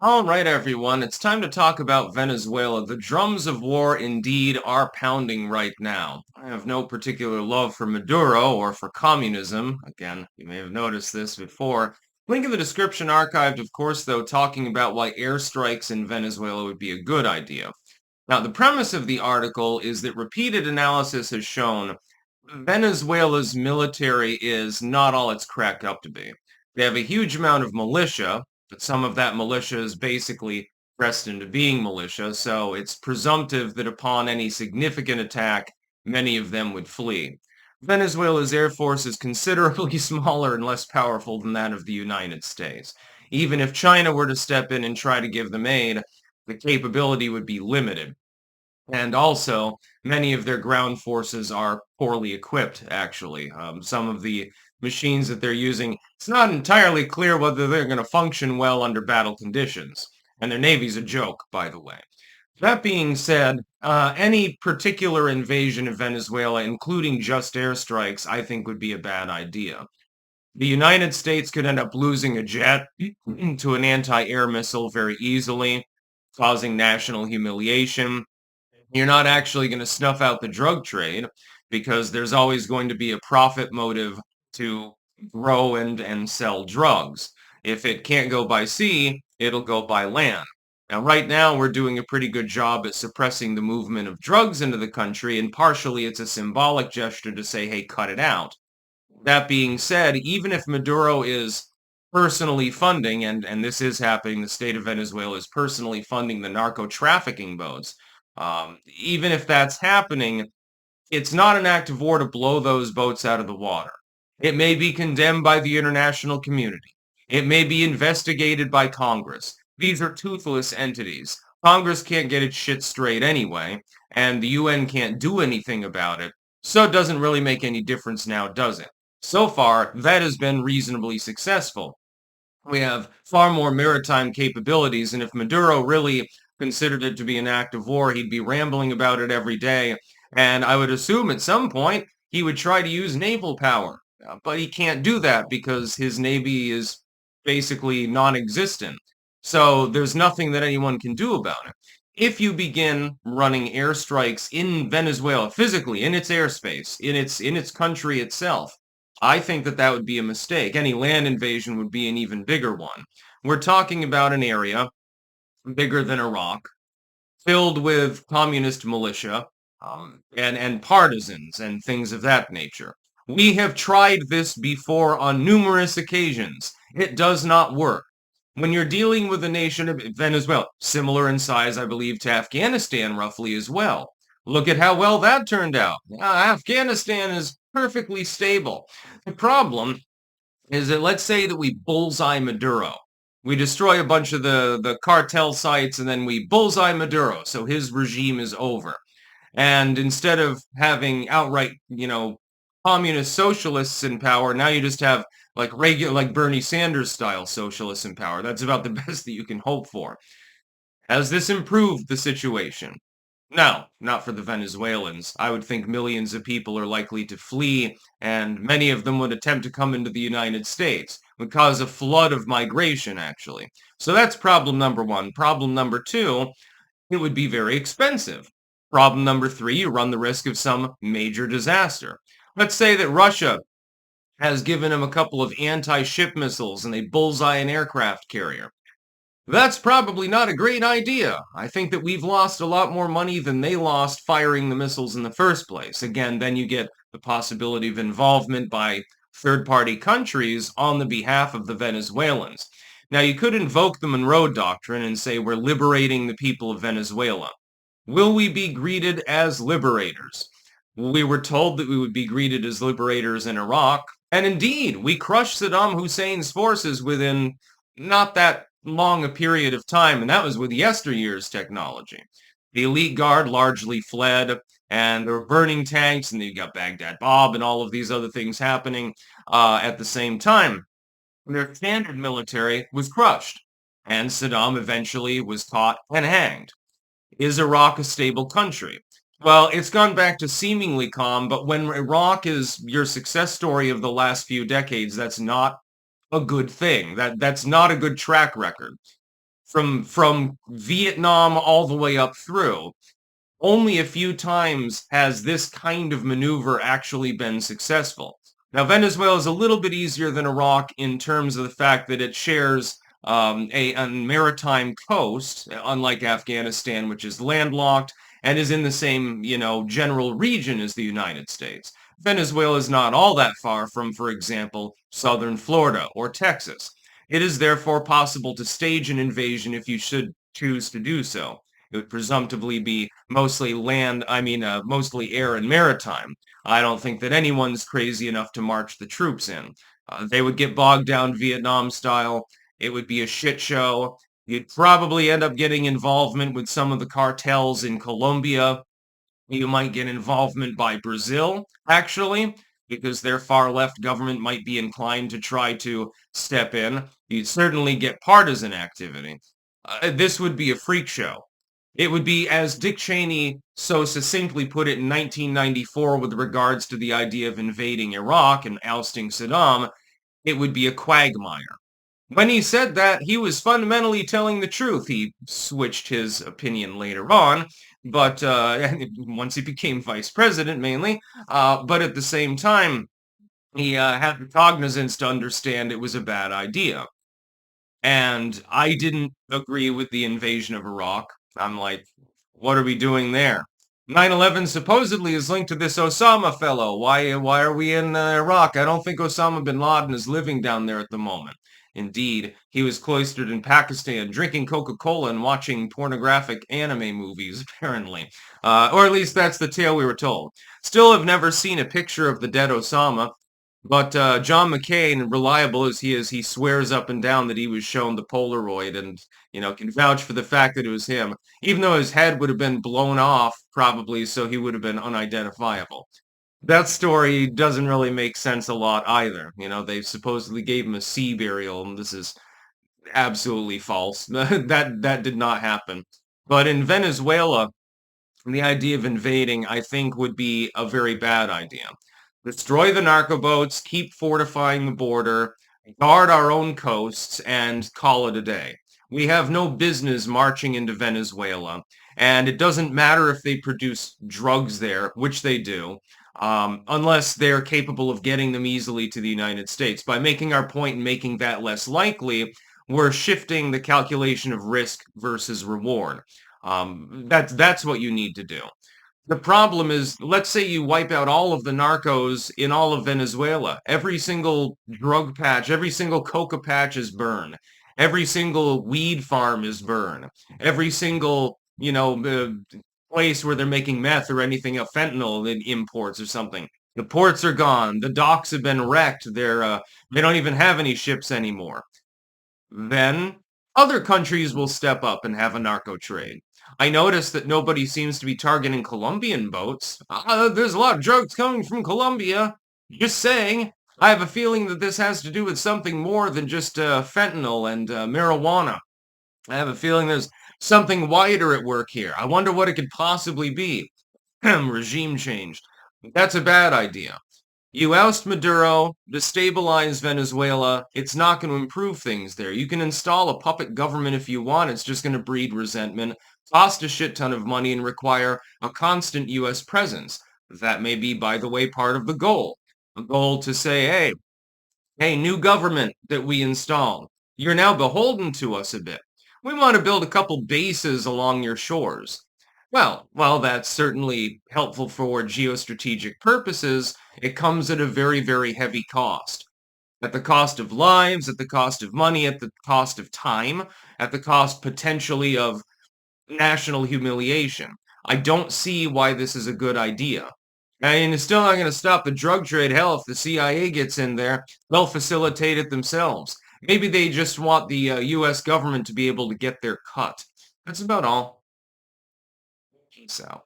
All right, everyone, it's time to talk about Venezuela. The drums of war indeed are pounding right now. I have no particular love for Maduro or for communism. Again, you may have noticed this before. Link in the description archived, of course, though, talking about why airstrikes in Venezuela would be a good idea. Now, the premise of the article is that repeated analysis has shown Venezuela's military is not all it's cracked up to be. They have a huge amount of militia, but some of that militia is basically pressed into being militia, so it's presumptive that upon any significant attack, many of them would flee. Venezuela's air force is considerably smaller and less powerful than that of the United States. Even if China were to step in and try to give them aid, the capability would be limited. And also, many of their ground forces are poorly equipped, actually. Some of the machines that they're using, it's not entirely clear whether they're going to function well under battle conditions. And their navy's a joke, by the way. That being said, any particular invasion of Venezuela, including just airstrikes, I think would be a bad idea. The United States could end up losing a jet to an anti-air missile very easily, causing national humiliation. You're not actually going to snuff out the drug trade because there's always going to be a profit motive to grow and sell drugs. If it can't go by sea, it'll go by land. Now, right now, we're doing a pretty good job at suppressing the movement of drugs into the country, and partially it's a symbolic gesture to say, hey, cut it out. That being said, even if Maduro is personally funding, and this is happening, the state of Venezuela is personally funding the narco trafficking boats. Even if that's happening, it's not an act of war to blow those boats out of the water. It may be condemned by the international community. It may be investigated by Congress. These are toothless entities. Congress can't get its shit straight anyway, and the UN can't do anything about it, so it doesn't really make any difference now, does it? So far, that has been reasonably successful. We have far more maritime capabilities, and if Maduro really considered it to be an act of war, he'd be rambling about it every day, and I would assume at some point he would try to use naval power. But he can't do that because his navy is basically non-existent. So there's nothing that anyone can do about it. If you begin running airstrikes in Venezuela, physically, in its airspace, in its country itself, I think that that would be a mistake. Any land invasion would be an even bigger one. We're talking about an area bigger than Iraq, filled with communist militia, and partisans and things of that nature. We have tried this before on numerous occasions. It does not work. When you're dealing with a nation of Venezuela, similar in size, I believe, to Afghanistan roughly as well. Look at how well that turned out. Afghanistan is perfectly stable. The problem is that let's say that we bullseye Maduro. We destroy a bunch of the cartel sites and then we bullseye Maduro, so his regime is over. And instead of having outright, communist socialists in power, now you just have like Bernie Sanders style socialists in power. That's about the best that you can hope for. Has this improved the situation? No, not for the Venezuelans. I would think millions of people are likely to flee, and many of them would attempt to come into the United States, would cause a flood of migration, actually. So that's problem number one. Problem number two, it would be very expensive. Problem number three, you run the risk of some major disaster. Let's say that Russia has given them a couple of anti-ship missiles and they bullseye an aircraft carrier. That's probably not a great idea. I think that we've lost a lot more money than they lost firing the missiles in the first place. Again, then you get the possibility of involvement by third-party countries on the behalf of the Venezuelans. Now, you could invoke the Monroe Doctrine and say we're liberating the people of Venezuela. Will we be greeted as liberators? We were told that we would be greeted as liberators in Iraq, and indeed, we crushed Saddam Hussein's forces within not that long a period of time, and that was with yesteryear's technology. The elite guard largely fled, and there were burning tanks, and then you got Baghdad Bob and all of these other things happening at the same time. Their standard military was crushed, and Saddam eventually was caught and hanged. Is Iraq a stable country? Well, it's gone back to seemingly calm, but when Iraq is your success story of the last few decades, that's not a good thing. That's not a good track record. from Vietnam all the way up through. Only a few times has this kind of maneuver actually been successful. Now, Venezuela is a little bit easier than Iraq in terms of the fact that it shares a maritime coast, unlike Afghanistan, which is landlocked and is in the same, general region as the United States. Venezuela is not all that far from, for example, southern Florida or Texas. It is therefore possible to stage an invasion if you should choose to do so. It would presumptively be mostly mostly air and maritime. I don't think that anyone's crazy enough to march the troops in. They would get bogged down Vietnam style. It would be a shit show. You'd probably end up getting involvement with some of the cartels in Colombia. You might get involvement by Brazil, actually, because their far left government might be inclined to try to step in. You'd certainly get partisan activity. This would be a freak show. It would be, as Dick Cheney so succinctly put it in 1994 with regards to the idea of invading Iraq and ousting Saddam, it would be a quagmire. When he said that, he was fundamentally telling the truth. He switched his opinion later on, but once he became vice president mainly, but at the same time, he had the cognizance to understand it was a bad idea. And I didn't agree with the invasion of Iraq. I'm like, what are we doing there? 9/11 supposedly is linked to this Osama fellow. Why are we in Iraq? I don't think Osama bin Laden is living down there at the moment. Indeed, he was cloistered in Pakistan, drinking Coca-Cola and watching pornographic anime movies, apparently. Or at least that's the tale we were told. Still have never seen a picture of the dead Osama, but John McCain, reliable as he is, he swears up and down that he was shown the Polaroid and, can vouch for the fact that it was him, even though his head would have been blown off, probably, so he would have been unidentifiable. That story doesn't really make sense a lot either. They supposedly gave him a sea burial, and this is absolutely false. That did not happen. But in Venezuela, the idea of invading, I think, would be a very bad idea. Destroy the narco boats, keep fortifying the border, guard our own coasts, and call it a day. We have no business marching into Venezuela, and it doesn't matter if they produce drugs there, which they do, unless they're capable of getting them easily to the United States. By making our point and making that less likely, we're shifting the calculation of risk versus reward. That's what you need to do. The problem is, let's say you wipe out all of the narcos in all of Venezuela. Every single drug patch, every single coca patch is burned. Every single weed farm is burned. Every single, place where they're making meth or anything, fentanyl in imports or something. The ports are gone. The docks have been wrecked. They don't even have any ships anymore. Then other countries will step up and have a narco trade. I noticed that nobody seems to be targeting Colombian boats. There's a lot of drugs coming from Colombia. Just saying. I have a feeling that this has to do with something more than just fentanyl and marijuana. I have a feeling there's something wider at work here. I wonder what it could possibly be. Regime change. That's a bad idea. You oust Maduro, destabilize Venezuela. It's not going to improve things there. You can install a puppet government if you want. It's just going to breed resentment, cost a shit ton of money, and require a constant U.S. presence. That may be, by the way, part of the goal. A goal to say, hey, new government that we install. You're now beholden to us a bit. We want to build a couple bases along your shores. Well, while that's certainly helpful for geostrategic purposes, it comes at a very, very heavy cost. At the cost of lives, at the cost of money, at the cost of time, at the cost potentially of national humiliation. I don't see why this is a good idea. And it's still not going to stop the drug trade. Hell, if the CIA gets in there, they'll facilitate it themselves. Maybe they just want the U.S. government to be able to get their cut. That's about all. Peace out.